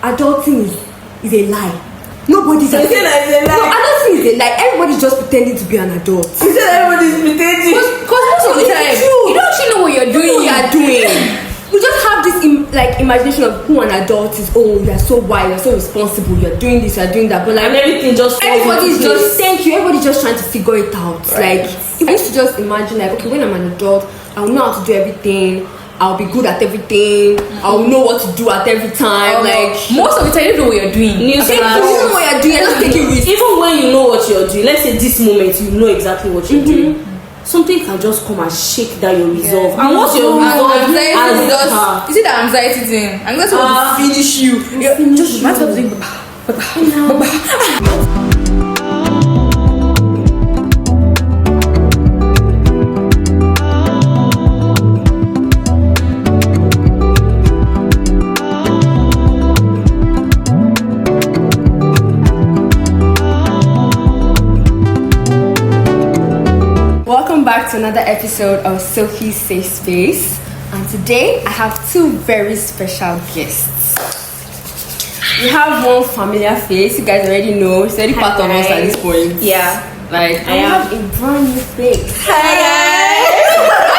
adulting is a lie. Nobody's a lie. No, adulting is a lie. Everybody's just pretending to be an adult. You said everybody's pretending. Because most of the time, you don't actually know what you're doing. We just have this imagination of who an adult is. Oh, you're so wise, you're so responsible, you're doing this, you're doing that. But and everything just everybody's just trying to figure it out. Right. If I used to just imagine okay, when I'm an adult, I'll know how to do everything. I'll be good at everything. I'll know what to do at every time. Most of the time, you don't know what you're doing. You know what you're doing. Just take it risk. Even when you know what you're doing, let's say this moment, you know exactly what you're doing. Something can just come and shake that your resolve. And once your resolve, you see that anxiety thing, and that's what will finish you. Just that's what thing. Back to another episode of Sophie's Safe Space, and today I have two very special guests. We have one familiar face, you guys already know, it's already part of us at this point. Yeah, I have a brand new face. Hi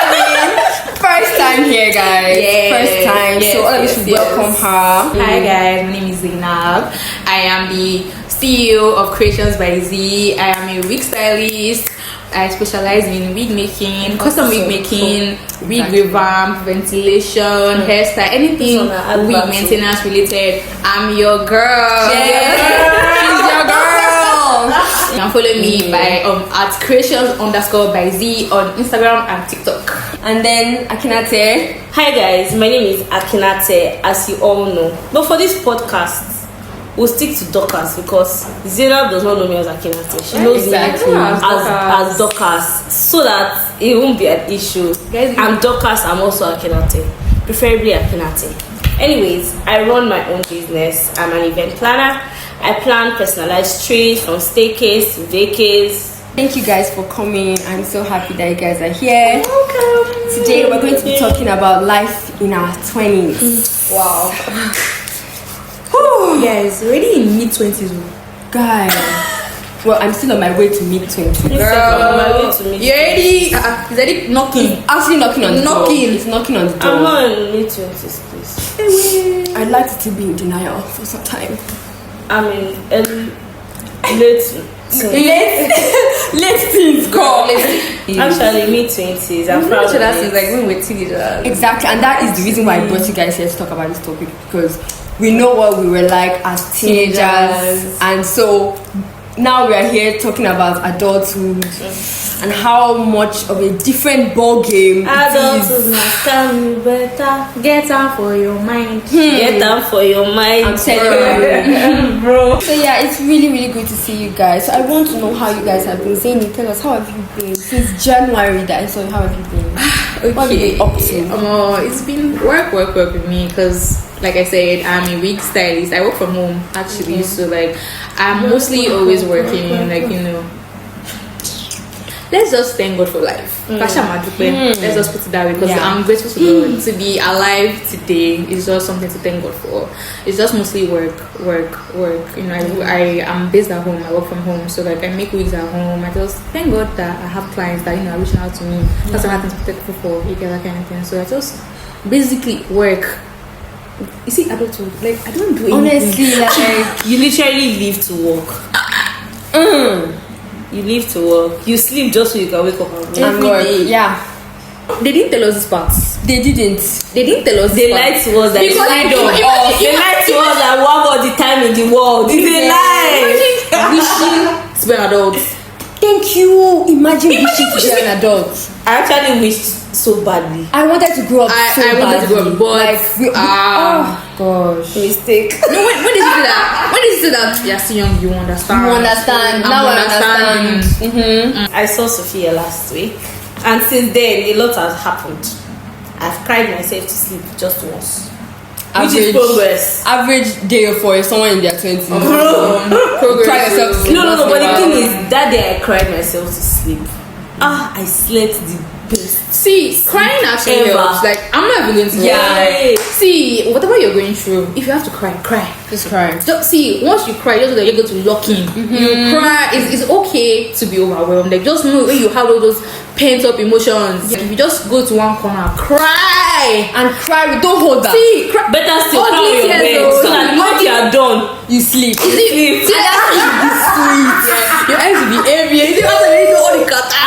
guys. First time here, guys. First time. So all of you should welcome her. Hi guys, my name is Zaynab. I am the CEO of Creations by Z. I am a wig stylist. I specialize in wig making, custom wig making, wig revamp, ventilation, hairstyle, anything wig maintenance related. I'm your girl. She's your girl. You can follow me by at creations_by Z on Instagram and TikTok. And then Akinate. Hi guys, my name is Akinate, as you all know. But for this podcast, we'll stick to Dorcas because Zaynab does not know me as Akinate. She knows me as Dorcas, so that it won't be an issue. Guys, I'm Dorcas, I'm also Akinate, preferably Akinate. Anyways, I run my own business. I'm an event planner. I plan personalized treats from staycays to vacays. Thank you guys for coming. I'm so happy that you guys are here. Welcome. Today we're going to be talking about life in our 20s. Wow. Guys, already in mid-20s. Guys. Well, I'm still on my way to mid-20s. Girl, you already it's already knocking. Actually knocking on the door. It's knocking on the door. I'm not in mid-20s, please. I'd like to be in denial for some time. I'm in early, late teens, girl. Actually, mid-20s. I'm proud of it. Like when we're teenagers. Exactly, and that is the reason why I brought you guys here to talk about this topic, because we know what we were like as teenagers. And so now we are here talking about adulthood and how much of a different ball game adulthood must come you better get down for your mind. Get down for your mind. I'm telling you, bro. So yeah, it's really good to see you guys. So I want to know how you guys have been. Zaynab, tell us, how have you been since January that I saw you? How have you been? Okay. What have you been up to? It's been work with me because, like I said, I'm a wig stylist. I work from home actually, so like I'm mostly always working. Like, you know, let's just thank God for life. Let's just put it that way, because I'm grateful to God to be alive today. Is just something to thank God for. It's just mostly work. You know, I am based at home. I work from home, so like I make wigs at home. I just thank God that I have clients that, you know, are reaching out to me. That's another thing to be thankful for. You get that kind of thing. So I just basically work. You see, adulthood, like I don't do anything. Honestly, like You literally live to work. You live to work. You sleep just so you can wake up and work. Yeah. They didn't tell us this part. They didn't tell us. They lied to us that Because they lied to us that we have all the time in the world. It's a lie. Wishing to be an adult. Thank you. Imagine wishing to be an adult. I actually wished so badly. I wanted to grow up so badly. I wanted to grow up, but oh gosh, mistake. No, when did you say that? When did you say that? You're still young, you understand. Now I understand. I saw Sophee last week, and since then a lot has happened. I've cried myself to sleep just once. Which is progress. Average day for someone in their 20s. Progress. Cry yourself to sleep. No. But the thing is, that day I cried myself to sleep. I slept the best. See, crying actually helps. Like, I'm not even going to lie. See, whatever you're going through, if you have to cry, cry. Just cry. Just, see, once you cry, just know that you're going to lock in. You cry. It's okay to be overwhelmed. Like, just know when you have all those pent up emotions. If you just go to one corner, cry and cry. We don't hold that. See, better still cry on your bed so that once you are done, you sleep. See, that's sweet. Your eyes will be heavy. You don't know all the kata.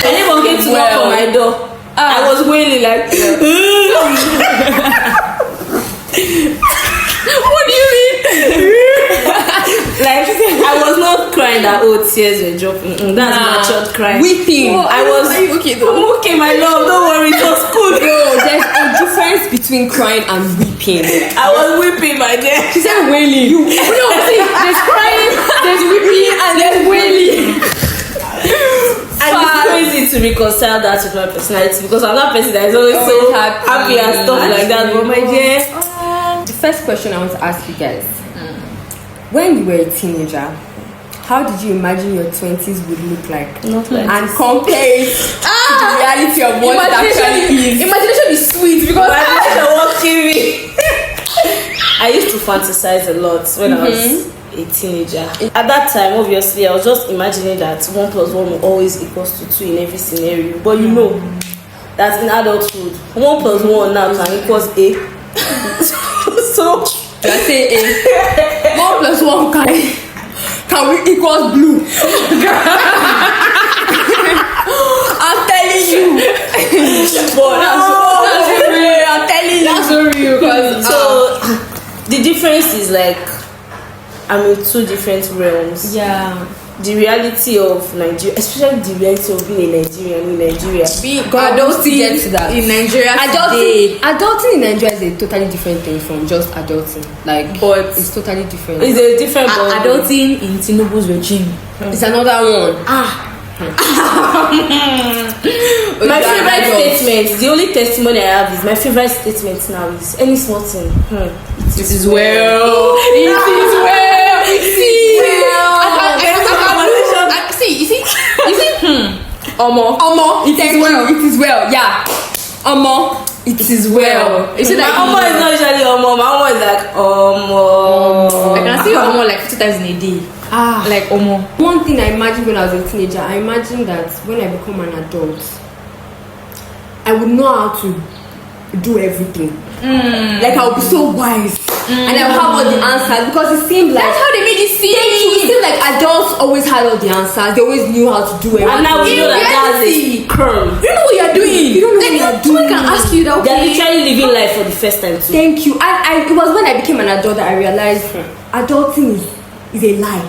I never came to knock on my door. I was wailing like. What do you mean? Like, I was not crying that tears were dropping. That's matured crying. Weeping. Are you okay though? I'm okay, my love. Don't worry, it was good. Bro, there's a difference between crying and weeping. I was weeping, my dear. She said wailing. No, see, there's crying, there's weeping, and there's wailing. And it's crazy to reconcile that with my personality because I'm that person that is always so happy and stuff like that. But my dear, the first question I want to ask you guys: when you were a teenager, how did you imagine your 20s would look like? Not like and compare it to the reality of what it actually is. Imagination is sweet because imagination won't kill me. I used to fantasize a lot when I was a teenager. At that time, obviously, I was just imagining that 1 + 1 will always equals to 2 in every scenario. But you know that in adulthood, 1 + 1 now can equals A. So I say A. 1 + 1 can we equals blue? I'm telling you. But that's real. I'm telling you. that's so real. So the difference is like I'm in 2 different realms. Yeah. The reality of Nigeria, especially the reality of being a Nigerian in Nigeria. Adulting in Nigeria adulting in Nigeria is a totally different thing from just adulting. Like, but it's totally different. It's a different adulting in Tinubu's regime. It's another one. My favorite statement, the only testimony I have is my favorite statement now is any small thing. It is well. It is well. See, you see. Omo, it is well. It is well. Yeah. Omo, it is well. You see that Omo is not usually Omo. My Omo is like Omo. I can see Omo like 50 times in a day. Like Omo. One thing I imagined when I was a teenager, I imagined that when I become an adult, I would know how to do everything. Like I would be so wise. And I would have all the answers because it seemed like that's how they made it seem. It seemed like adults always had all the answers. They always knew how to do everything. And now we know that that's a crumb. You know what you're doing. You don't know what you're doing. Someone can ask you that. They're literally living life for the first time too. Thank you. It was when I became an adult that I realized adulting is a lie.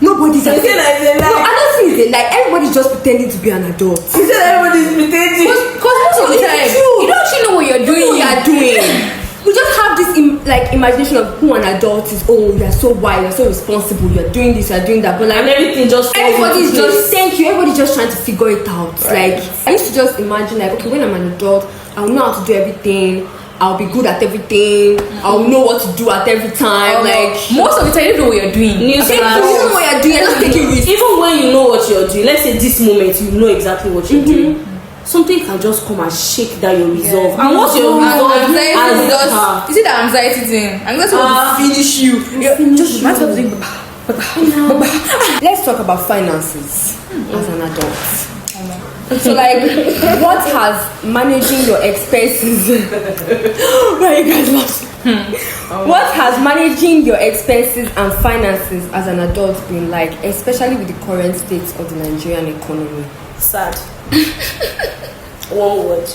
Nobody's a lie. No, adulting is a lie. Everybody's just pretending to be an adult. You said everybody's pretending. Because most of the time, you don't actually know what you're doing. We just have this imagination of who an adult is. Oh, you're so wise, you're so responsible, you're doing this, you're doing that. But like and everything just everybody's just everybody's just trying to figure it out. Right. Like I used to just imagine like, okay, when I'm an adult, I'll know how to do everything. I'll be good at everything. I'll know what to do at every time. Like most of the time, you don't know what you're doing. You don't know what you're doing. You're just taking risks. Even when you know what you're doing, let's say this moment you know exactly what you're doing. Something can just come and shake that your resolve. And once your resolve you see that anxiety thing? Anxiety will finish you. Just let's talk about finances as an adult. So like what has managing your expenses why you guys laugh? What has managing your expenses and finances as an adult been like, especially with the current state of the Nigerian economy? Sad. One word.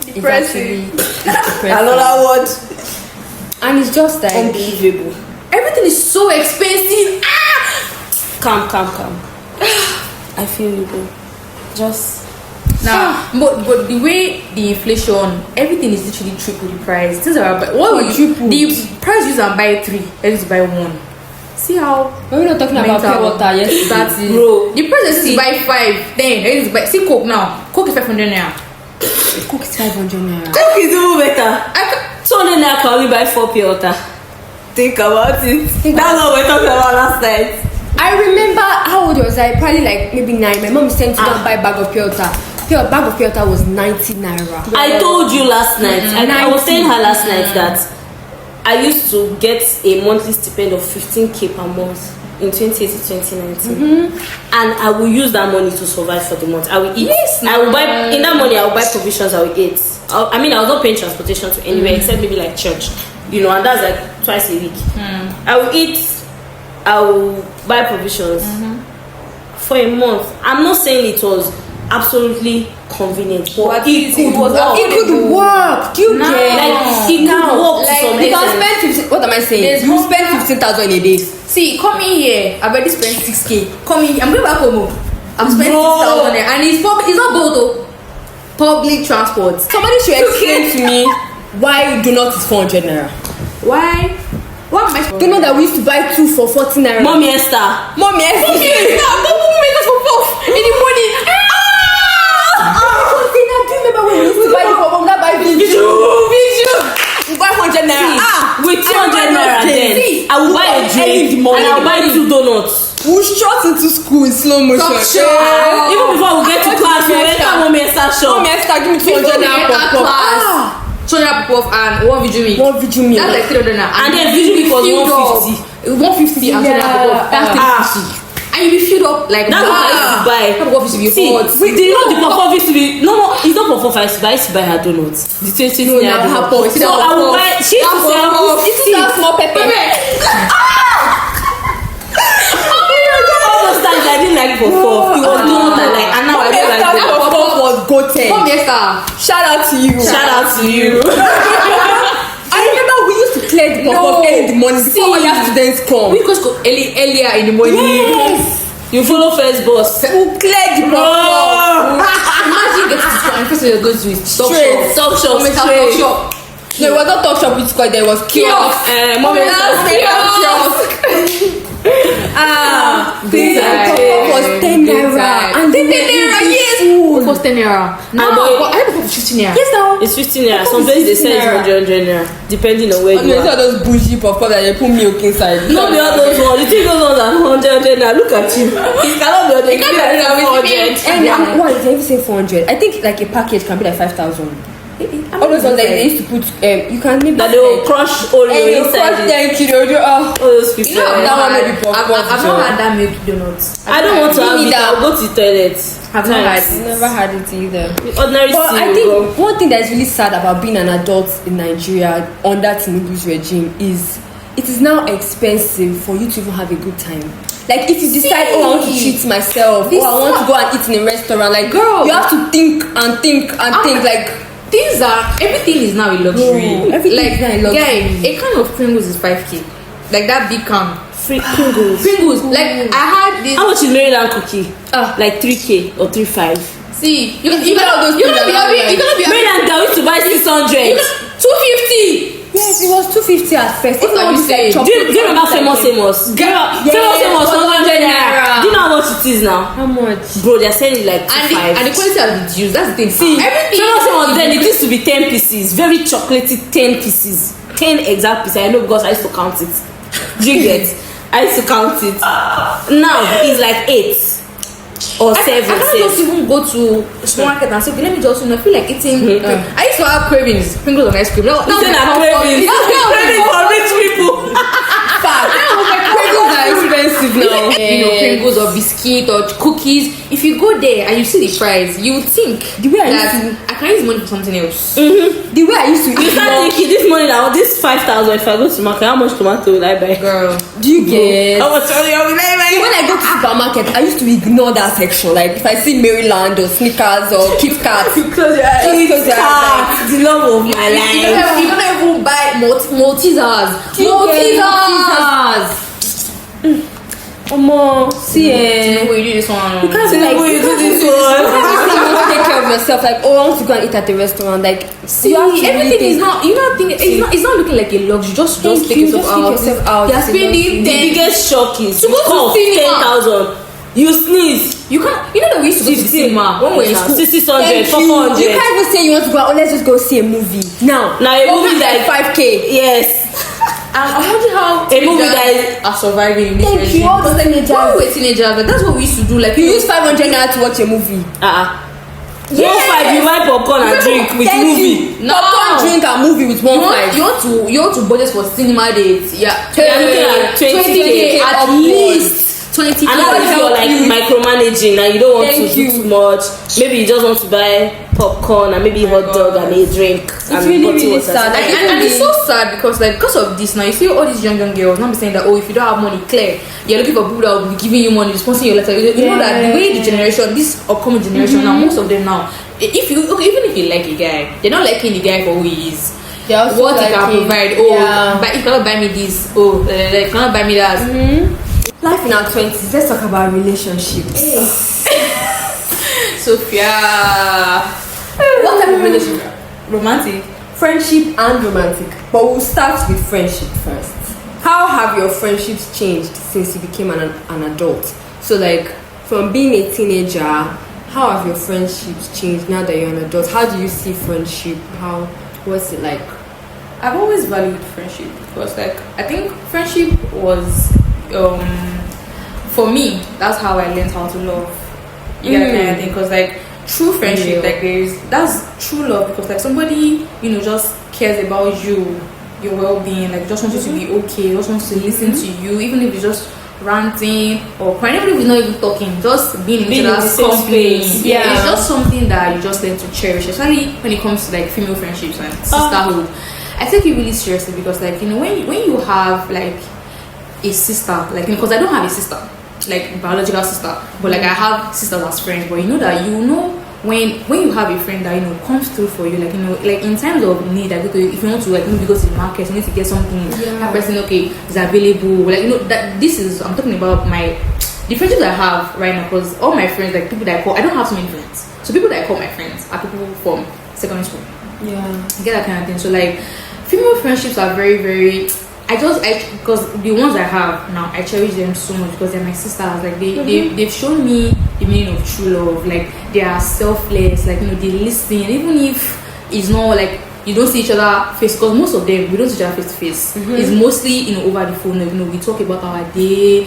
Depressing. Another word. And it's just like unbelievable. Everything is so expensive. Calm. I feel you, bro. Just now, but the way the inflation, everything is literally triple the price. Things are what will triple? The price you can buy 3, let's buy 1. See how we're not talking about pure water. Yes, that is bro. The price is to buy 5. Then let's buy. See Coke now. Coke is 500 naira. Coke is 500 naira. Coke is even better. 200 naira can only buy 4 pure water. Think about it. That's what we're talking about last night. I remember how old was I? Probably like maybe 9. My mom sent to go and buy a bag of pure water. bag of pure water was 90 naira. I told you last night. I was saying her last night that I used to get a monthly stipend of 15k per month in 2018 2019, and I will use that money to survive for the month. I will eat. Yes, I will buy in that money. I will buy provisions. I will eat. I was not paying transportation to anywhere except maybe like church, and that's like twice a week. I will eat. I will buy provisions for a month. I'm not saying it was absolutely convenient, but it could work. It could work. Do you get? Like it could work to some You can extent. spend what am I saying? You spend 15,000 a day. See, coming here, I already spent 6k. Coming, I'm going back home. I'm spending 6,000 there, and it's not go to public transport. Somebody should explain to me why donut is 400 naira. Why? What am I supposed Do you know that we used to buy 2 for 40 naira? Mommy Esther. Mommy Esther. Mommy make us for 4 in the morning. Do you remember when we used to buy the pop that buy video? We buy 100 naira. With 200 naira then, I will buy a drink and I will buy 2 donuts. We'll shot into school in slow motion. Even before we get to class, we enter Mommy Esther shop. Mommy Esther, give me 200 naira pop. 200 pop and 1 video meal. 1 video meal. That's like 300 naira. And then video meal was 150. 150 and 200 pop. That's 350. And you be filled up like that's what I used to buy. See, the pop used to be it's not for 4 5. I used to buy her donuts. The 20 naira donut. So I would buy. She used to sell small pepper. All those times I didn't like for 4. It was donut I like, and now I don't like it. That pop was goated. Come here, sir. Shout out to you. Shout out to you. I remember we used to clear the pop early in the morning before all your students come. We just go earlier in the morning. Yes. You follow first boss. We'll clear the pop. Imagine getting to school and first you're going to it. Talk shop. No, it was not talk shop with squad, there was kiosk. Mommy kiosk. Pop was 10 naira. And 10 naira, yes. Pop was 10 naira. No, I have pop 15 naira. Yes, now. It's 15 naira. Some places they sell it 100 naira, depending on where you It's are. all those bougie pop that they put milk inside. No, be all those ones. You think those ones are 100 naira? Look at you. It cannot be on the And why did I even say 400? I think like a package can be like 5,000. All those ones that they used to put, you can maybe that they will crush Oreo inside it. Thank you. All those people. That one may be pop. I've not had that milk donuts. I don't want to have it. I'll go to the toilet. I've not had I never had it either. Ordinary But I cereal. think one thing that is really sad about being an adult in Nigeria under Tinubu's regime is it is now expensive for you to even have a good time. Like if you decide, I want to treat myself, I want to go and eat in a restaurant, like girl, you have to think and think and think like. Everything is now a luxury. Everything like, is now a luxury. Guy, a can of Pringles is 5k. Like that big can. Pringles. Like I had this. How much is Maryland cookie? Like 3k or 3.5. See, you're gonna be Maryland girl used to buy 600. 250. Yes, it was 250 at first. What are you saying? Do you remember famous? Famous 100 naira. Do you know how much it is now? How much? Bro, they're selling it like 2.5. And the quality has reduced. That's the thing. See, everything. famous then it used to be 10 pieces, very chocolatey 10 pieces, 10 exact pieces. I know because I used to count it. Do you get? I used to count it. Now it's like 8 or 7. I can't just even go to supermarket and say, okay, let me just, I feel like eating. I used to have cravings, Pringles and ice cream. Now cravings. Cravings for rich people. Pringles are expensive now. Pringles or biscuit or cookies. If you go there and you see the price, you would think the way I can use money for something else. The way I used to You can't think this money now, this 5,000, if I go to market, how much tomato will I buy? Girl, do you get? How much money will I buy? When I go to supermarket, I used to ignore that section. Like if I see Maryland or Snickers or Kit Kat, Close your eyes. Kit Kat, the love of my life. you don't even buy Maltesers. See You do this one. you can't be like you do this you one. can't take care of yourself. Like I want to go and eat at the restaurant. Like See, you have to everything really is not. You know, it's not looking like a luxury. Just take yourself out. You're spending The biggest shock is To go to cost cinema. 10,000. You sneeze. You can't. You know that we used to go to cinema when we were in school. 600, 400. You can't even say you want to go out. Let's just go see a movie now. Now a movie like that 5k. Yes. I wonder how A movie that are surviving in this Thank you. regime. All the teenagers. When we were teenagers, like, that's what we used to do. Like You use 500 naira to watch a movie. 1.5 you buy popcorn and drink with movie. No. Popcorn, drink and movie with 1.5. You want to budget for cinema dates. Yeah. You're looking at 20K at least. 20K. And now if you're like micromanaging and you don't want to do too much, maybe you just want to buy popcorn and maybe hot dog and a drink. It's really, really sad. And it's so sad because of this now, you see all these young girls not be saying that, oh, if you don't have money, clear, you're looking for people that will be giving you money, sponsoring your letter. You know that the way the generation, this upcoming generation now, most of them now, even if you like a guy, they're not liking the guy for who he is. What he can provide. But you cannot buy me this. You cannot buy me that. Life in our 20s, let's talk about relationships. Sophia, What type of relationship? romantic. Friendship and romantic. But we'll start with friendship first. How have your friendships changed since you became an adult? So like, from being a teenager, how have your friendships changed now that you're an adult? How do you see friendship? What's it like? I've always valued friendship because I think friendship was for me, that's how I learned how to love. You get that kind of thing? Because true friendship, that's true love, because somebody just cares about you, your well-being, just wants you to be okay, just wants to listen to you, even if you're just ranting or crying, even if you're not even talking, just being in each other's company. It's just something that you just learn to cherish, especially when it comes to female friendships and sisterhood. I take it really seriously because when you have a sister, because I don't have a sister, biological sister, but I have sisters as friends. But that when you have a friend that comes through for you, in times of need, if you want to maybe go to the market, you need to get something, that person is available. That this is, I'm talking about the friendships I have right now, because all my friends, people that I call, I don't have so many friends. So people that I call my friends are people from secondary school. Yeah, you get that kind of thing. So female friendships are very, very. Because the ones I have now, I cherish them so much because they're my sisters. They've shown me the meaning of true love. They are selfless. They listen, even if it's not you don't see each other face. Because most of them we don't see each other face to face. It's mostly over the phone. We talk about our day.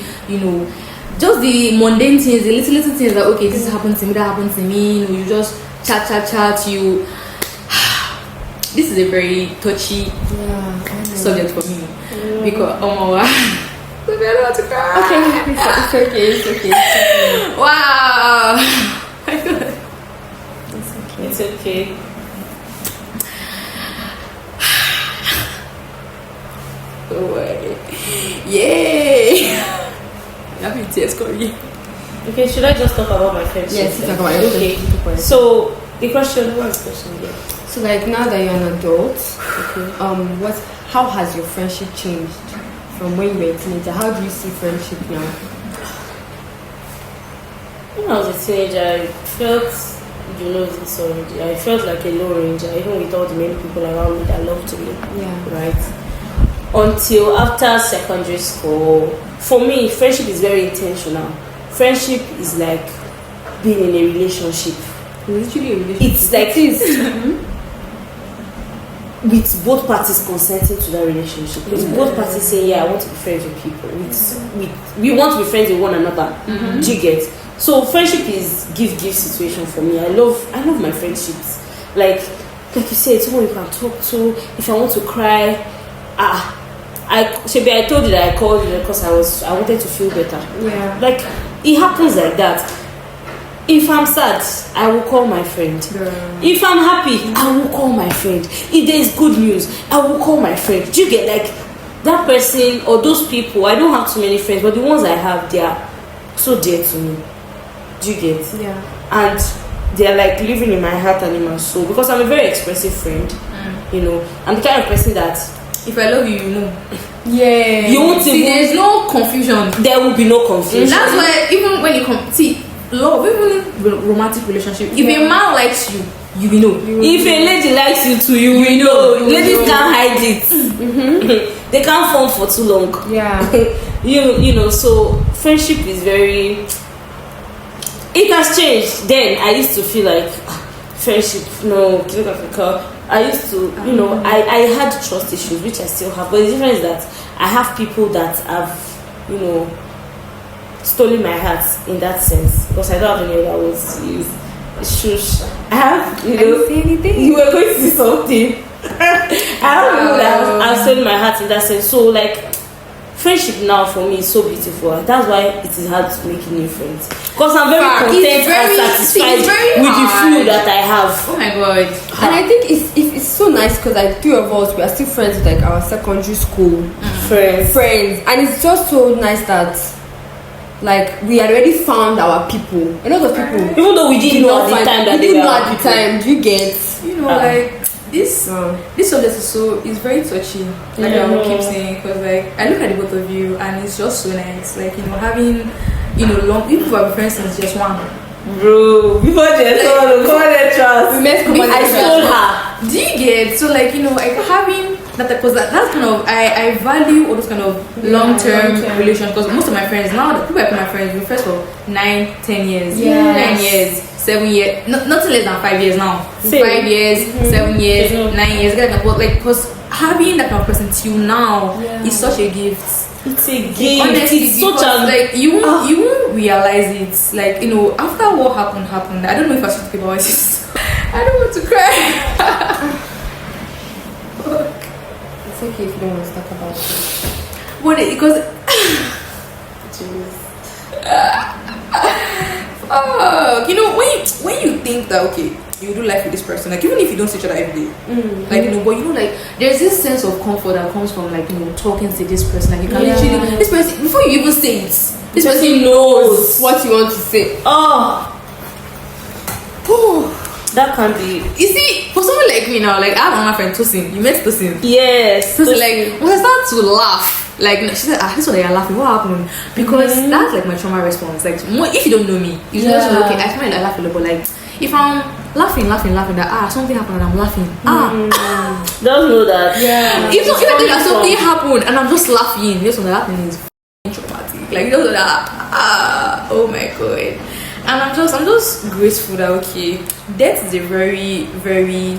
Just the mundane things, the little things okay, this happened to me, that happened to me. You just chat. You. This is a very touchy subject for me. Because I don't want to cry. Okay, it's okay. Wow. It's okay. Go away. Yay! You have tears coming. Okay, should I just talk about my friendship? Yes, talk about your friendship. So the question, what's the question again? So now that you're an adult, how has your friendship changed from when you were a teenager? How do you see friendship now? When I was a teenager, I felt, this already. I felt like a lone ranger, even with all the many people around me that loved me. Yeah. Right? Until after secondary school, for me, friendship is very intentional. Friendship is like being in a relationship. It's literally a relationship. It's with both parties consenting to that relationship, with both parties saying, I want to be friends with people, we want to be friends with one another. Do you get? So friendship is give situation for me. I love my friendships. Like you said, someone you can talk to. If I want to cry, I told you that I called you because I wanted to feel better. Yeah. It happens like that. If I'm sad, I will call my friend. Yeah. If I'm happy, I will call my friend. If there's good news, I will call my friend. Do you get that person or those people? I don't have too many friends, but the ones I have, they are so dear to me. Do you get? Yeah. And they're living in my heart and in my soul because I'm a very expressive friend. I'm the kind of person that if I love you, you know. Yeah. You won't see. There's no confusion. There will be no confusion. That's why even when you love, even romantic relationship, if a man likes you, you will know. If a lady likes you too, you will know. Ladies can't hide it. They can't form for too long. Yeah. So friendship is very. It has changed. Then I used to feel friendship. No, I used to, I had trust issues, which I still have. But the difference is that I have people that have, stolen my heart in that sense, because I don't have any other words to use. Shush. I have, you know, say anything? you were going to say something. I have people that I've sold my heart in that sense. So like, friendship now for me is so beautiful. That's why it is hard to make new friends. Because I'm very content and satisfied with the few that I have. Oh my god. And I think it's so nice because like three of us, we are still friends with like our secondary school friends, and it's just so nice that like we had already found our people. A lot of people, even though we didn't know at the time that we didn't know at the time. Do you get? You know, like this subject is very touchy. Like I will keep saying, because like I look at the both of you and it's just so nice. Like, you know, having, you know, long people who have been friends since just one. Bro, before the trust, We met I told her. Do you get? So like, you know, like having that, because that's kind of, I value all those kind of long-term relations, because most of my friends now, the people I call my friends, we're friends for 9-10 years, 9 years, 7 years, nothing less than 5 years now. 5 years, 7 years, 9 years. But like, because having that kind of person till now is such a gift. It's a gift. Honestly, it's because such a like you won't realize it. Like, you know, after what happened. I don't know if I should talk about it. I don't want to cry. It's okay if you don't want to talk about it. But because you know, when you think that okay, you do life with this person, like even if you don't see each other every day, like, you know, but you know, like there's this sense of comfort that comes from like, you know, talking to this person. Like you can literally, this person, before you even say it, this person knows what you want to say. that can be. You see, for someone like me now, like I have my friend Tosin. You met Tosin. Yes. So like when I start to laugh, like she said, this one that you're laughing, what happened? Because that's like my trauma response. Like if you don't know me, you just know, okay, I find I laugh a lot, but like if I'm laughing that something happened and I'm laughing, don't know that. if I think that something happened and I'm just laughing, this one that thing is traumatic. Like you don't know that. Oh my god. And I'm just grateful that okay, death is a very, very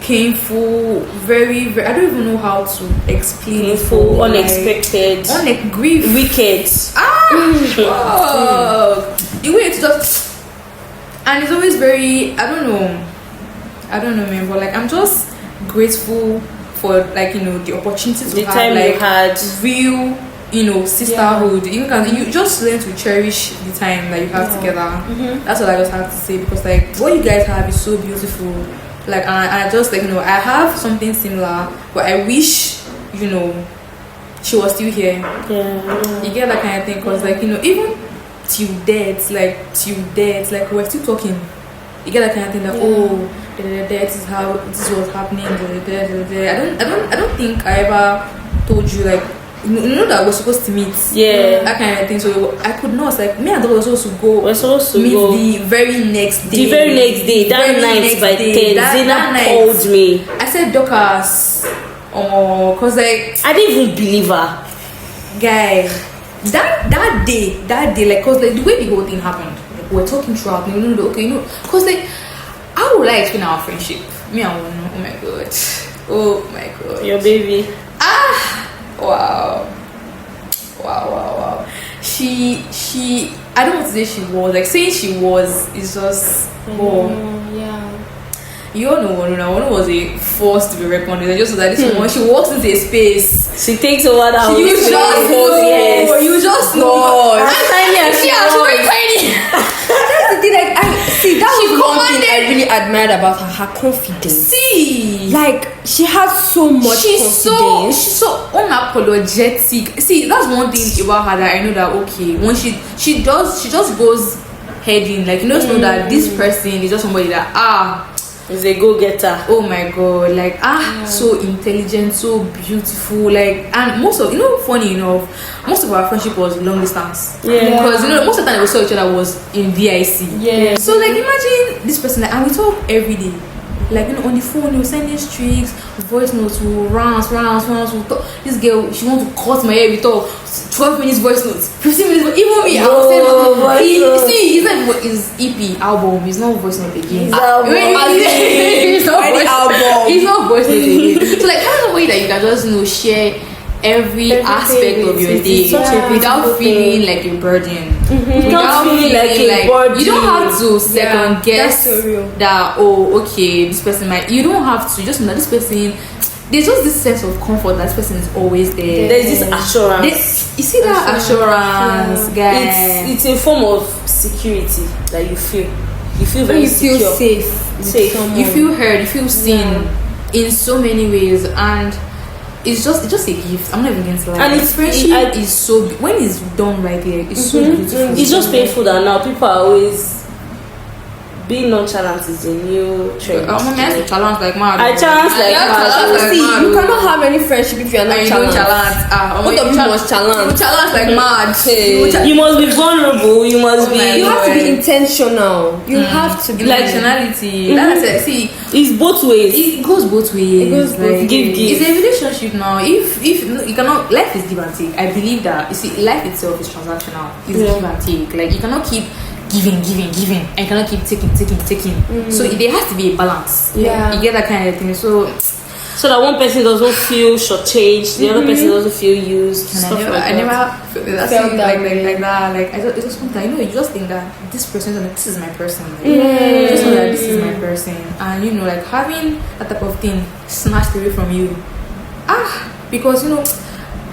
painful, very, very, I don't even know how to explain it. Painful, unexpected, grief, wicked. The way it's just, and it's always very, I don't know, man, but like I'm just grateful for like, you know, the opportunity to the have time like you had real, you know, sisterhood. You just learn to cherish the time that you have together. That's what I just have to say, because like what you guys have is so beautiful. Like I just like, you know, I have something similar, but I wish, you know, she was still here. You get that kind of thing, because like, you know, even till death, like we're still talking. You get that kind of thing that this is how this was happening. I don't think I ever told you like, you know that we're supposed to meet. That kind of thing. So I could not. Like me and Dorcas were supposed to go. We're supposed to meet go the very next day. That night by 10, Zaynab called me. I said, Dorcas, cause like I didn't even believe her. Guy, that day, like, cause like the way the whole thing happened, like, we're talking throughout. Okay, cause like I would like to explain our friendship. Me and one. Oh my god. Your baby. Wow. She I don't want to say she was, like saying she was is just you all know one was a force to be reckoned with. Just so that this woman, she walks into a space, she takes over that house. You just know. I'm tiny and she is very tiny. That's the thing, like that was one thing I really admired about her confidence. Like she has so much confidence. She's so unapologetic. That's one thing about her that I know that okay, when she just goes head in, like, you know that this person is just somebody that is a go-getter. Oh my god, like so intelligent, so beautiful, like, and most of, funny enough, most of our friendship was long distance. Because most of the time we saw each other was in VIC. So like imagine this person, like, and we talk every day. Like, on the phone, you sending streaks, voice notes, we'll rounds, we'll talk. This girl, she wants to cut my hair, we talk 12 minutes voice notes, 15 minutes, even me, I was saying, it's not his EP album, it's not voice note again. It's not voice note again. So like, kind of way that you can just, share every aspect of your day without feeling like a burden. Without feeling like a burden. You don't have to second guess that, okay, this person might. You don't have to. Just know this person. There's just this sense of comfort that this person is always there. There's this assurance. You see that assurance, guys. It's a form of security that you feel. You feel very secure. You feel safe. You feel heard. You feel seen in so many ways, and it's just a gift. I'm not even going to lie. And it's friendship is so when it's done right here. It's so beautiful. It's just painful that now people are always. Being nonchalant is a new trend. I'm to challenge like mad. I challenge like mad. See, you cannot have any friendship if you are not challenge. Both of you must challenge. Challenge like mad. You must be vulnerable. You must be. You have to be intentional. You have to be like intentionality. That's it. See, it's both ways. It goes both ways. It goes both ways. Give. It's a relationship now. If you cannot, life is give and take. I believe that. You see, life itself is transactional. It's give and take. Like you cannot keep giving, and you cannot keep taking. So there has to be a balance. Yeah, you get that kind of thing. So that one person doesn't feel shortchanged, the other person doesn't feel used. I never felt that. Like I just want that. You just think that this person, this is my person. Like, just know that this is my person, and like having that type of thing snatched away from you. Because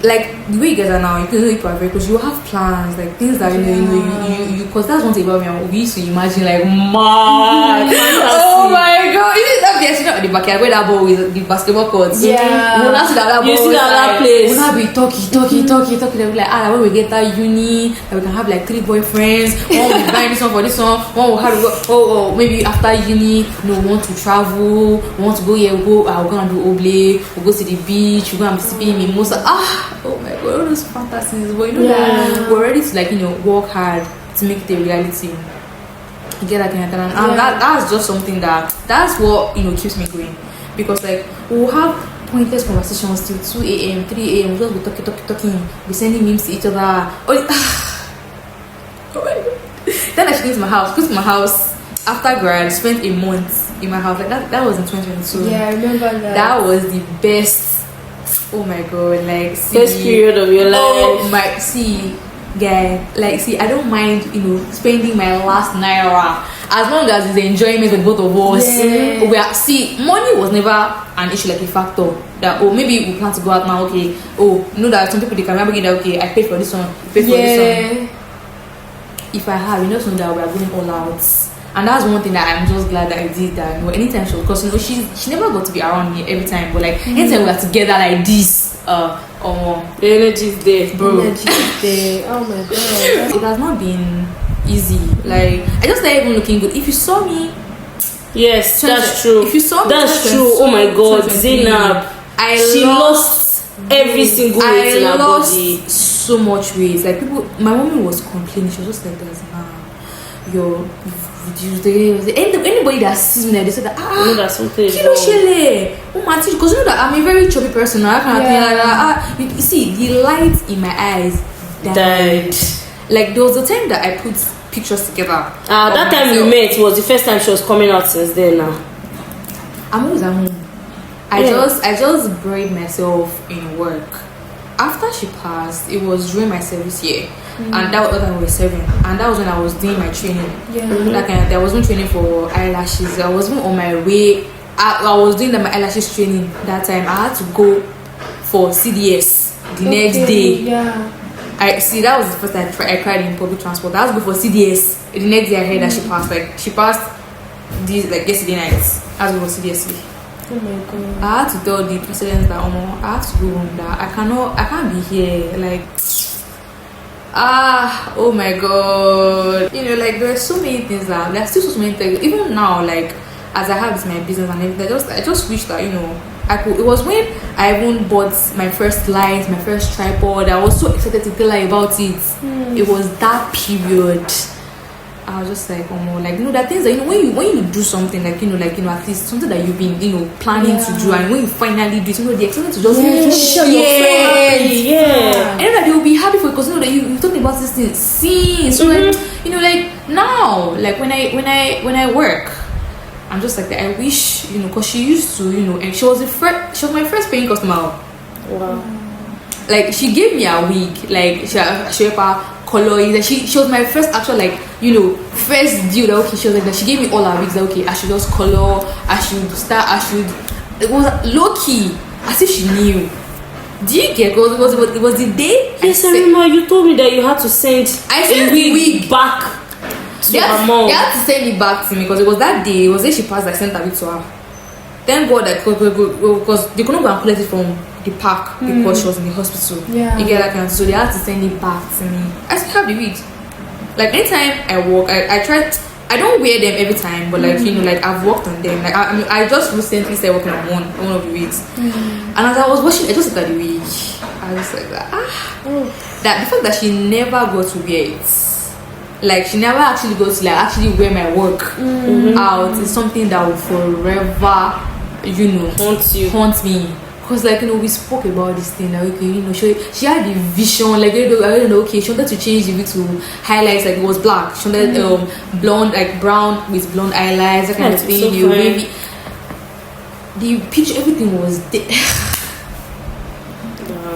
like the way you guys are now, you can do it perfect because you have plans, like things that you because that's one thing about me. We used to imagine like mad. Oh my god! You know the backyard where that ball is the basketball court. Yeah. We'll see that you see that place. We'll not be talking. They'll be like, when we get that uni, that we can have like 3 boyfriends. One will be buying this one for this one. One will have to go. Maybe after uni, we want to travel. We want to go here. We're gonna do oblate. We'll go to the beach. We're gonna be sipping mimosa. Oh my god, all those fantasies. But that we're ready to work hard to make it a reality. You get that kind of thing. And that's just something that's what keeps me going. Because we'll have pointless conversations till 2 a.m, 3 a.m. We'll just be talking, be sending memes to each other. Oh my god. Then I should go to my house. Go to my house after grad, spent a month in my house. Like that was in 2022. Yeah, I remember that. That was the best. Oh my god, best period of your life. Oh my, I don't mind, spending my last naira as long as it's enjoyment with both of us. Yeah. Money was never an issue, like a factor that maybe we plan to go out now. Okay, that some people they can remember that. Okay, I paid for this one, you paid for this one. If I have, something that we are going all out. And that's one thing that I'm just glad that I did that. Anytime she, because she never got to be around me every time, but anytime we are together like this, the energy is there, bro. The energy is there. Oh my god, it has not been easy. Like I just started even looking good. If you saw me, yes, that's true. If you saw me, that's true. Oh my god, Zaynab, she lost every single weight in her body. So much weight. Like people, my mommy was complaining. She was just like, "There's you're reduced." Anybody that sees me, they say that that's something. Because that I'm a very chubby person. I can't think you see the light in my eyes died. Like there was a time that I put pictures together. That time we met was the first time she was coming out. Since then, now I'm always at home. I just buried myself in work. After she passed, it was during my service year. And that was when I was serving, and that was when I was doing my training. I wasn't training for eyelashes. I wasn't on my way. I was doing my eyelashes training that time. I had to go for CDS the next day. That was the first time I cried in public transport. I had to go for CDS the next day. I heard that she passed. She passed this yesterday night. I had to go for CDS. Oh my god. I had to tell the president that I have to go home. That I can't be here. Oh my god. There are so many things that there are still so many things. Even now, as I have my business and everything, I just wish that I could. It was when I even bought my first light, my first tripod. I was so excited to tell her about it. It was that period. I was just like, that things that when you do something at least something that you've been planning to do, and when you finally do it, the excitement to just show your friends, and that they will be happy for you because that you talking about this thing since. So now, when I work, I'm just like that. I wish because she used to and she was my first paying customer. Wow. like she gave me a wig, like she color. Like she was my first actual first deal. That okay, she was like that. She gave me all her wigs. That okay, I should just color. I should start. It was low key, as if she knew. Do you get? It was the day. Yes, I remember you told me that you had to send. I sent the wig back to her mom. They had to send it back to me because it was that day. It was then she passed. I sent it to her. Thank God that because they couldn't go and collect it from the park because she was in the hospital. Yeah. You get that kind of, so they had to send it back to me. I still have the wig. Like anytime I walk, I try. I don't wear them every time, but like I've worked on them. Like I just recently started working on one of the wigs, and as I was washing, I just looked at the wig. I was like that. That the fact that she never got to wear it, like she never actually got to actually wear my work out, is something that will forever, haunt me. Because we spoke about this thing, like okay, she had the vision, like I don't know, okay, she wanted to change the wig to highlights, like it was black. She wanted blonde, like brown with blonde highlights, that kind of thing. So Wavy. The picture, everything was there.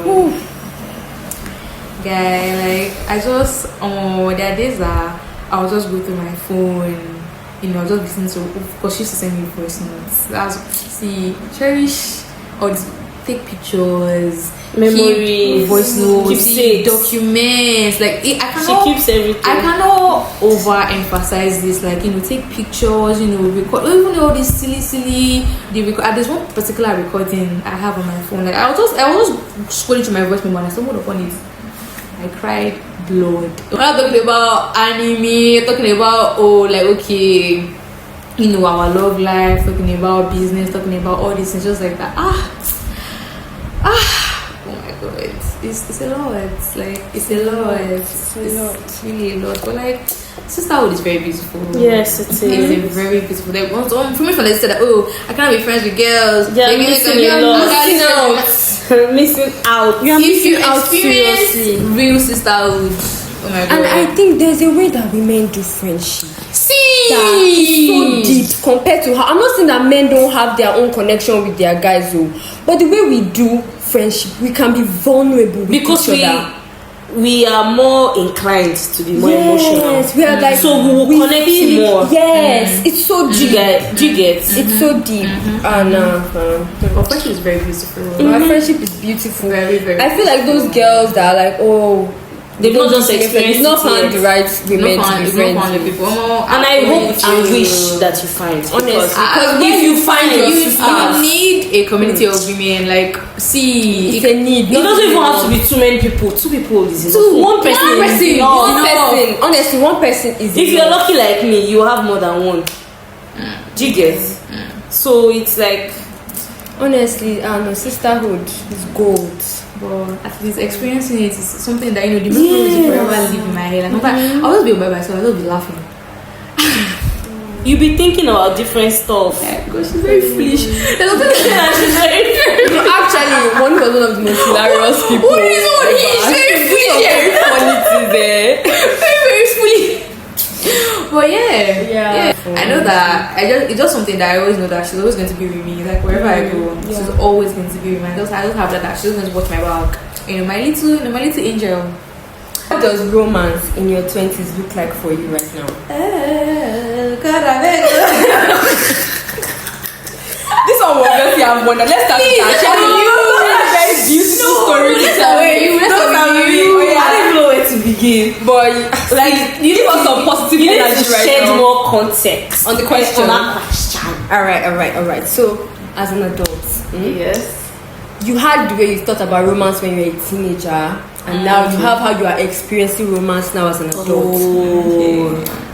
Wow. Guy, like I just there are days that I'll just go through my phone, I'll just listen to, because she used to send me voice notes. Cherish or take pictures, memories, voice notes, documents. Like she keeps everything. I cannot overemphasize this. Like take pictures. Record. Even all this silly. There's one particular recording I have on my phone. Like I was just scrolling through my voice memo and I stumbled upon it. I cried blood. We're not talking about anime. Talking about okay. Our love life, talking about business, talking about all these things, just like that. Oh my god, it's a lot. It's a lot. It's really a lot. But sisterhood is very beautiful. Yes, it is. It's a very beautiful. Like for me, they said that I cannot be friends with girls. Yeah, missing out. You are missing out seriously. Real sisterhood. Oh my god. And I think there's a way that women do friendship. That is so deep compared to how. I'm not saying that men don't have their own connection with their guys, but the way we do friendship, we can be vulnerable with because each other. We are more inclined to be more emotional. Yes, we are like, so we will connect more. Yes, it's so deep. Do you get? It's so deep. And our friendship is very beautiful. Our friendship is beautiful. Very, very. I feel like those girls that are like, they've not just experienced. They've not found the right women to be friends with. People. And I hope and wish that you find. Honestly, because if you find you need a community of women. Like, see, it's a need. It doesn't even have to be too many people. 2 people is enough. One person. Honestly, one person is. If you're lucky like me, you have more than one. Do you get? So it's like, honestly, sisterhood is gold. But at least experiencing it is something that the memories will forever live in my head. Like, I'll always be by myself. I'll always be laughing. You be thinking about different stuff. Yeah, because she's very foolish. She's very actually, one was one of the most hilarious people. What is one? He's very foolish. Very funny today. Very foolish. But yeah. I know that it's just something that I always know that she's always going to be with me. Like wherever I go, she's always going to be with me. I just have that she's going to watch my back. My little angel. What does romance in your 20s look like for you right now? God, I beg. This one will obviously have won. Let's start with that. She has a very beautiful story to tell. I don't even know where to begin. But you give us some positive energy right now. Shed more context on the question. On that question. All right. So, as an adult, yes, you had the way you thought about romance when you were a teenager, and now you have how you are experiencing romance now as an adult.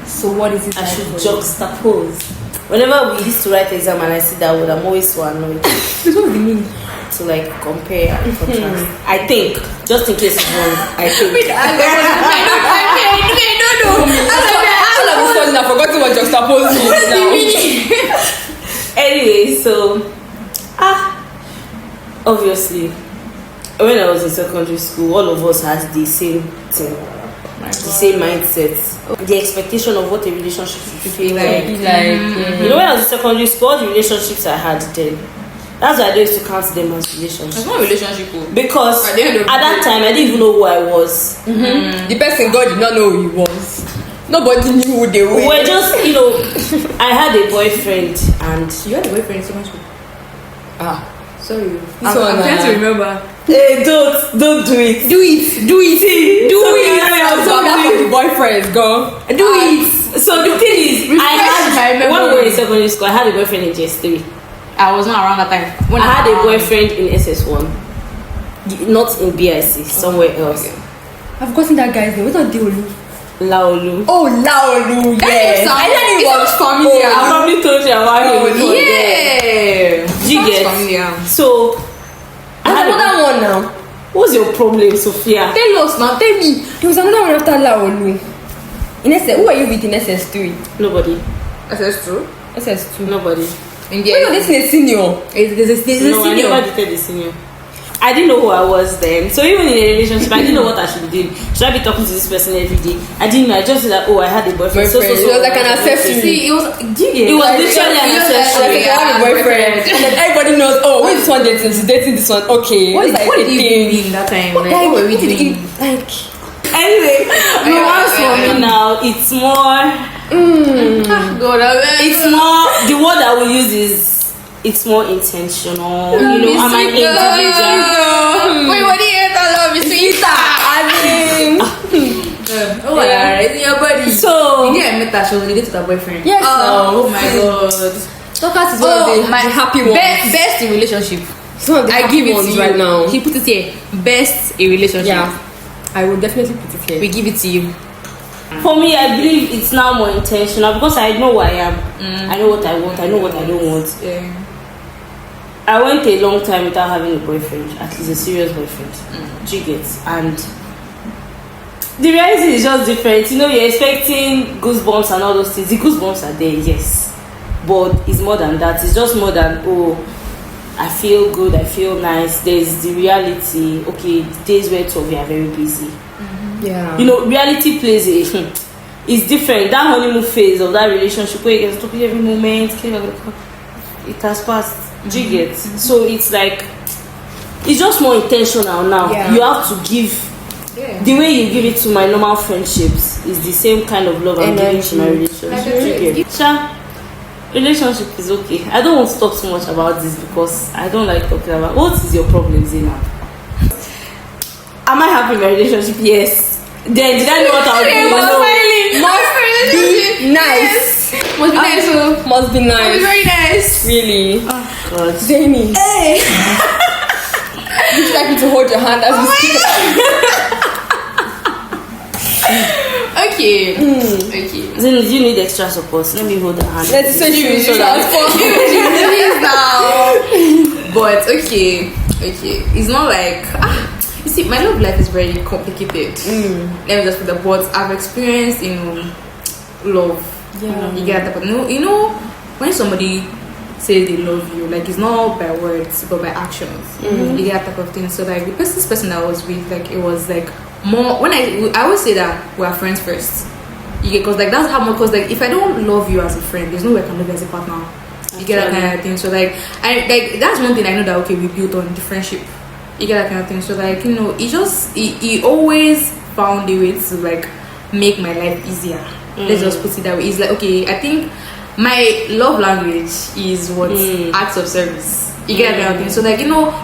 So, what is it? I should juxtapose. Whenever we used to write exam and I see that word, I'm always so annoyed. What do you mean? To compare and contrast. I think, just in case it's wrong, I think. I don't know. I forgot what juxtapose means now. Anyway, so obviously, when I was in secondary school, all of us had the same thing, the same mindset. The expectation of what a relationship should feel like. You know, when I was in secondary school, all the relationships I had then, That's why I don't used to count them as relationships. It's not a relationship. Because at that time I didn't even know who I was. The person God did not know who he was. Nobody knew who they were. We're just, I had a boyfriend and You had a boyfriend in secondary school. Sorry. I'm trying to remember. hey, don't do it. Do it. I'm so bad for the boyfriends, go. Do it. So the thing is, when we were in secondary school, I had a boyfriend in JS3. I was not around that time. When I had a boyfriend in SS1, not in BIC, somewhere else. Okay. I've gotten that guy's name. What's not Deolu? Laolu. Oh, Laolu, yes. I thought it was familiar. I probably told you about him before. Yeah. Do you get? Familiar. So, There's another one now. what's your problem, Sophia? Tell us now. Tell me. There was another one after Laolu. In SS, who are you with in SS3? Nobody. That's true. SS2. Nobody. In Why not this is a senior? There's a No, I senior. never dated the senior. I didn't know who I was then. So even in a relationship, I didn't know what I should be doing. Should I be talking to this person every day? I didn't know. I just said that, I had a boyfriend. So, It was like an accessory. See, it was. It was literally an accessory. Like I have a boyfriend. And then everybody knows, who is this one dating? She's dating this one. Okay. What It's like did a you thing. mean that time? Like, Like, what were we what did doing? it- like, Anyway, romance for me now, it's more. God, It's more. The word I will use is. It's more intentional. I'm an individual. Wait, what do you eat? I love you, sweeter. Oh my god, it's in your body. So. You I met her, she was related to her boyfriend. yes. Oh my god. Dorcas is one of the happy ones. Best in relationship. It's one of the I happy give it ones to you right now. He put it here. Best in relationship. Yeah. I will definitely put it here. We give it to you. For me, I believe it's now more intentional because I know who I am. I know what I want. I know what I don't want. Yeah. I went a long time without having a boyfriend, at least a serious boyfriend. Do you get? And the reality is just different. You're expecting goosebumps and all those things. The goosebumps are there, yes, but it's more than that. It's just more than I feel good, I feel nice. There's the reality. Okay, the days where two of you are very busy. Yeah. Reality plays it's different. That honeymoon phase of that relationship where you get talking every moment, it has passed. Do you get? So it's like it's just more intentional now. Yeah. You have to give the way you give it to my normal friendships is the same kind of love I'm giving to my relationship. Do you get? Relationship is okay. I don't want to talk too much about this because I don't like talking about what is your problem, Zaynab? Am I happy in my relationship? Yes. Then did I know what I was doing? Must be nice. Must be nice. Must be nice. Very nice. Really. God. Jamie. Hey. Would you like me to hold your hand as we speak about Okay. Okay. Then you need extra support. Let me hold the hand. Let's say you now. But okay. It's not like you see, my love life is very complicated. Let me just put the but I've experienced, love. Yeah. You get that, but when somebody says they love you, like it's not by words but by actions. You get that type of thing. So like this person that I was with, like it was like more. When I always say that we are friends first. You get, because like that's how much. Because like if I don't love you as a friend, there's no way I can love you as a partner. You get that kind of thing. So like that's one thing I know that okay we built on the friendship. You get that kind of thing. So like he always found a way to like make my life easier. Let's just put it that way. It's like okay, I think my love language is what acts of service. You get that kind of thing. So like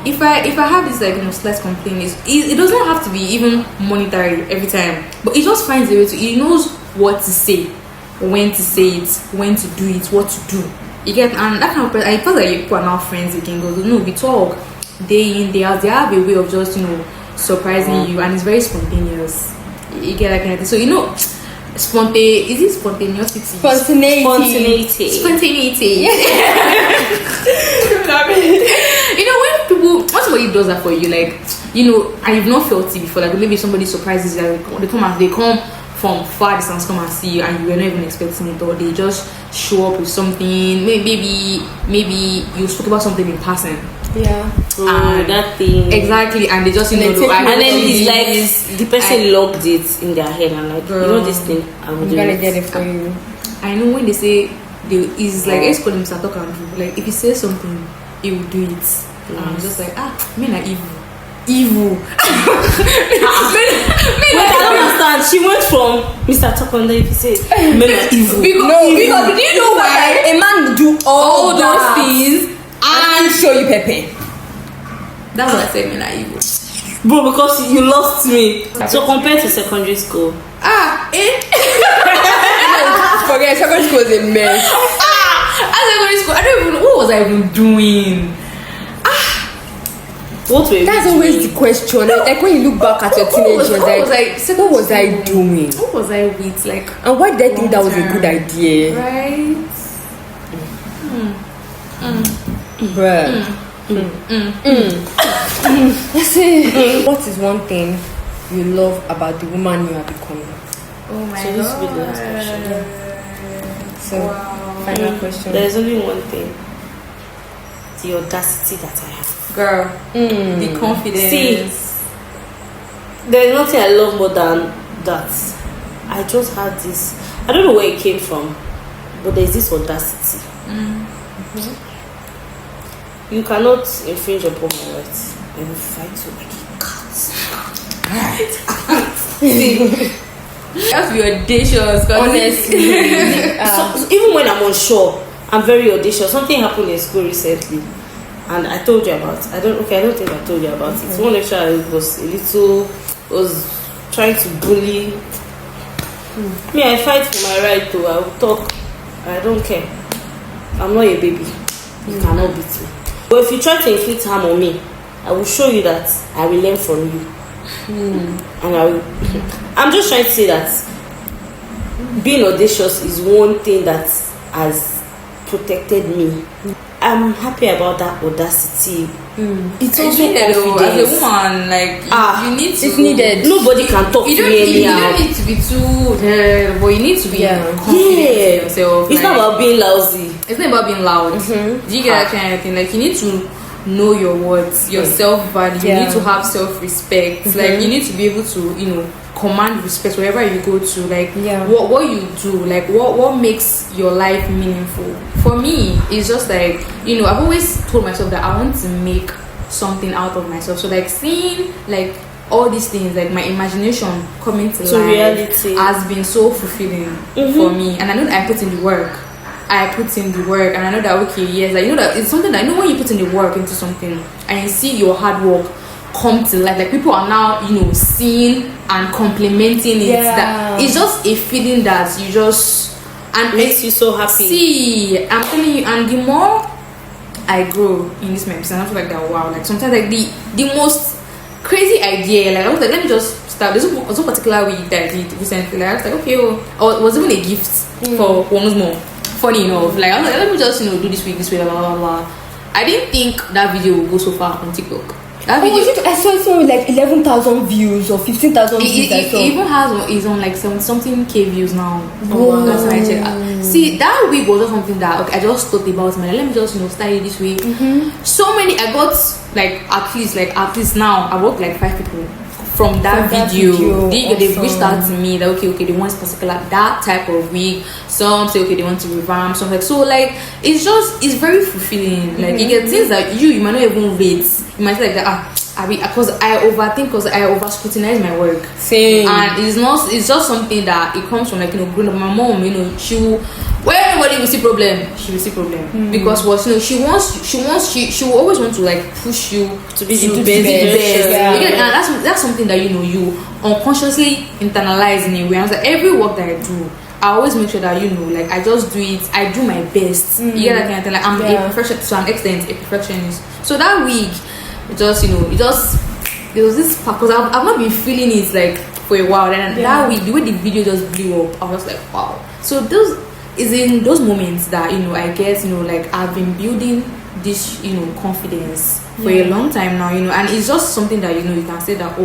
if I have this like slight complaint, it doesn't have to be even monetary every time, but it just finds a way to. He knows what to say, when to say it, when to do it, what to do. You get, and that kind of person. I feel like people are now friends. We can go. No, we talk day in day out. They have a way of just surprising you, and it's very spontaneous. You get that kind of thing. So is it spontaneity? Spontaneity. When somebody does that for you, like and you've not felt it before, like maybe somebody surprises you, like they come from far distance, come and see you, and you were not even expecting it, or they just show up with something. Maybe you spoke about something in passing. Yeah. That thing. Exactly, and they just and then it's like the person logged it in their head and like this thing I'm gonna get it for you. I know when they say it's like let's call him Satoka. Like if he says something he will do it. I'm just like, men are evil. Evil. Wait, I don't understand. She went from Mr. Tokonda, if you say men are evil. Because do you know why a man will do all those things and show you Pepe? That's what I said, men are evil. Bro, because you lost me. So compared to secondary school. Forget secondary school is a mess. Secondary school, I don't even know what was I even doing. That's always the question. Like when you look back at your teenage years, what was I doing? What was I with? Like, and why did I think that was a good idea? Right? Bruh. What is one thing you love about the woman you are becoming? Oh my God. This will be the last question. So, final question. There's only one thing. The audacity that I have. Girl, the confidence. See, there's nothing I love more than that. I just had this. I don't know where it came from, but there's this audacity. You cannot infringe upon my rights. I will fight you like a cat. You have to be audacious, honestly. So, even when I'm unsure, I'm very audacious. Something happened in school recently. And I told you about it. I don't think I told you about it. One lecturer was trying to bully me. I fight for my right to. I will talk. I don't care. I'm not a baby. You cannot beat me. But if you try to inflict harm on me, I will show you that I will learn from you. And I'm just trying to say that being audacious is one thing that has protected me. I'm happy about that audacity. It's also needed though, as a woman, like you need to. It's needed. Nobody can talk to me anyhow. You don't need to be too but you need to be confident in yourself. It's not about being lousy. It's not about being loud. Do you get that kind of thing? Like you need to know your words, your self-value. You need to have self-respect. Like you need to be able to, command respect wherever you go to. Like what you do, like what makes your life meaningful. For me, it's just like I've always told myself that I want to make something out of myself. So like seeing like all these things, like my imagination coming to life, reality has been so fulfilling for me. And I know that I put in the work. And I know that that it's something that when you put in the work into something and you see your hard work come to life, like people are now seeing and complimenting it. That it's just a feeling that you just makes you so happy. See, I'm telling you, and the more I grow in this business, I feel like that. Wow, like sometimes like the most crazy idea, like I was like, let me just start. There's one particular week that I did recently. Like I was like, okay, or it was even a gift for one more. Funny enough, like I was like, let me just do this week, blah blah blah. I didn't think that video would go so far on TikTok. That video, I saw it with like 11,000 views or 15,000 views. It even is on like something K views now. That's why I checked. See, that week was just something that I just thought about. Let me just start it this week. So many I got like at least now I worked like 5 people from that video. They've reached out to me that okay they want particular that type of wig. Some say okay they want to revamp. Some like so like it's very fulfilling. Like you get things that you might not even rate. You might say like that because I overthink, because I over scrutinize my work. Same. And it's just something that it comes from like growing up. My mom, she will, where anybody will see problem, she will see problem because she will always want to like push you to be the best. And that's something that you unconsciously internalize in a way. I was like every work that I do, I always make sure that like I just do it. I do my best. You get that kind of thing. Like I'm a perfectionist to an extent, a perfectionist. So that week, it was this part because I've not been feeling it like for a while. And that week, the way the video just blew up, I was like, wow. So those is in those moments that I guess like I've been building this confidence for a long time now, and it's just something that you can say that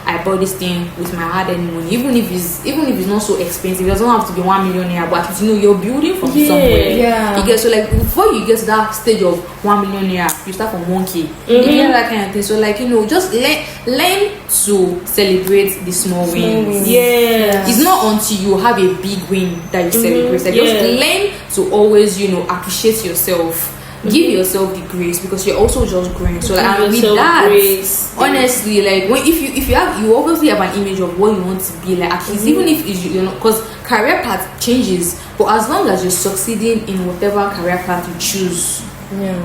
I bought this thing with my hard-earned money, even if it's not so expensive. It doesn't have to be 1 million naira, but you're building from somewhere. You get so like before you get to that stage of 1 million naira, you start from 1K. You get that kind of thing. So like just learn to celebrate the small wins. It's not until you have a big win that you celebrate. Like just learn to always appreciate yourself. give yourself the grace because you're also just growing. So like, and with yourself that, grace. honestly, like when if you obviously have an image of what you want to be like, at least even if you know, because career path changes, but as long as you're succeeding in whatever career path you choose. Yeah,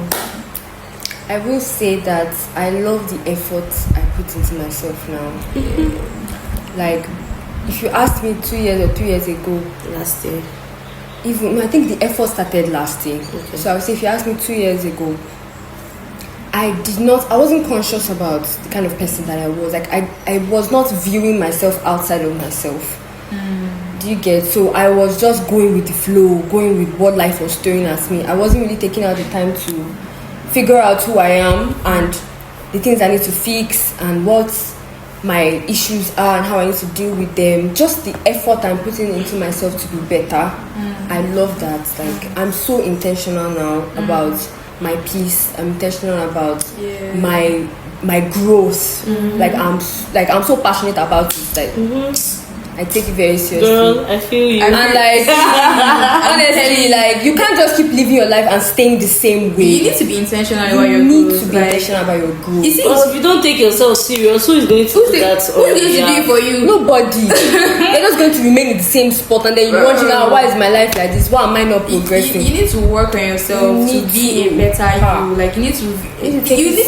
I will say that I love the effort I put into myself now. Like, if you asked me 2 years or 2 years ago, Last year. even I think the effort started last year. Okay. So I would say if you asked me 2 years ago, I wasn't conscious about the kind of person that I was. Like I was not viewing myself outside of myself. Do you get? So I was just going with the flow, going with what life was throwing at me. I wasn't really taking out the time to figure out who I am and the things I need to fix and what my issues are and how I need to deal with them. Just the effort I'm putting into myself to be better. I love that. Like I'm so intentional now about my peace. I'm intentional about my growth. Like I'm so passionate about it. Like I take it very seriously. Girl, I feel you. And like honestly, like you can't just keep living your life and staying the same way. You need to be intentional about your You need growth. to be intentional about your growth. You see, Because if you don't take yourself serious, who is going to do that? who's going to do it for you? Nobody. You're just going to remain in the same spot and then you're wondering, why is my life like this? Why am I not progressing? You need to work on yourself to be a better you. Like you need to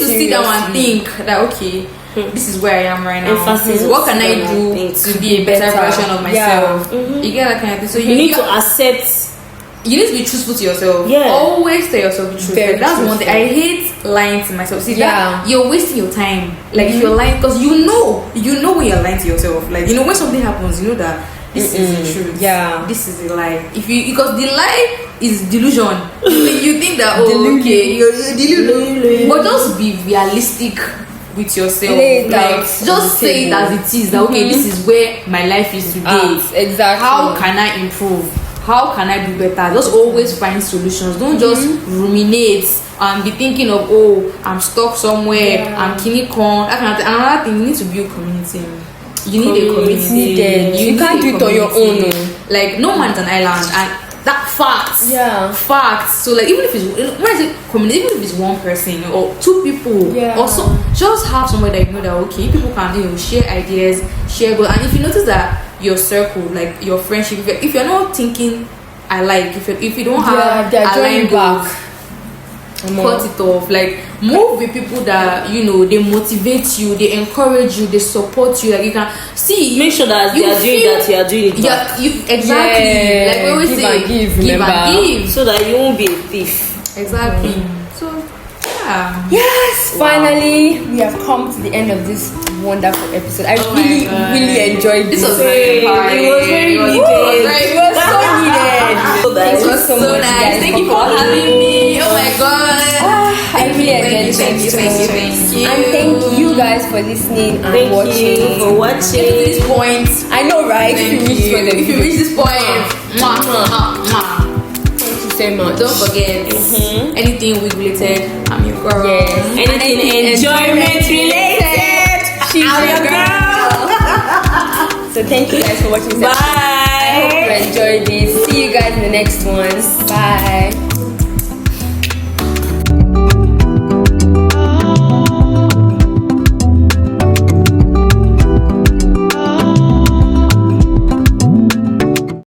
sit down and think that okay, this is where I am right now. Emphasis. What can I do to be a better version of myself? You get that kind of thing. So You need to accept. You need to be truthful to yourself. Yeah. Always tell yourself the truth. Very Like, that's one thing. truthful. I hate lying to myself. See Yeah. that you're wasting your time. Like if you're lying, because you know when you're lying to yourself. Like when something happens, you know that this is the truth. Yeah. This is a lie. Because the lie is delusion. You think that okay, you're delusion. But just be realistic with yourself. Lay it Like, out just on the say it table. as it is. That okay, this is where my life is today. Exactly. How can I improve? How can I do better? Just always find solutions. Don't just ruminate and be thinking of I'm stuck somewhere. I'm kinikon. That kind of thing. Another thing, you need to build community. You need a community. You can't do it on your own. Like no man's an island, and that facts. Yeah. Facts. So like even if it's when I say community, even if it's one person or two people, also just have somebody that you know that okay, people can share ideas, share goals, and if you notice that your circle, like your friendship, if you're not thinking alike, if you don't have aligned goals, cut it off. Like move with people that they motivate you, they encourage you, they support you. Like you can see, Make sure that you are doing that. You are doing it back. Exactly. Yeah. Like we always Give say, and give, give remember. and give. So that you won't be a thief. Exactly. So yeah. Yes, finally we have come to the end of this wonderful episode. I Oh my God. really enjoyed This this. was very fun. It was very It was needed. very- It was so needed. So that Thank you was so so much, nice. guys, Thank you for having me. Oh my god. I really enjoyed Thank you. it. And And thank you guys for listening and Thank watching. you for At watching. this point, I know, right? thank If you reach for you. the If you video. reach this point, mwah, mwah, mwah. Thank you so much. Don't forget anything wig related. I'm your girl. Yes. Anything enjoyment related. She's I'm your your girl. So thank you guys for watching this episode. I hope Bye. you enjoyed this. See you guys in the next one. Bye.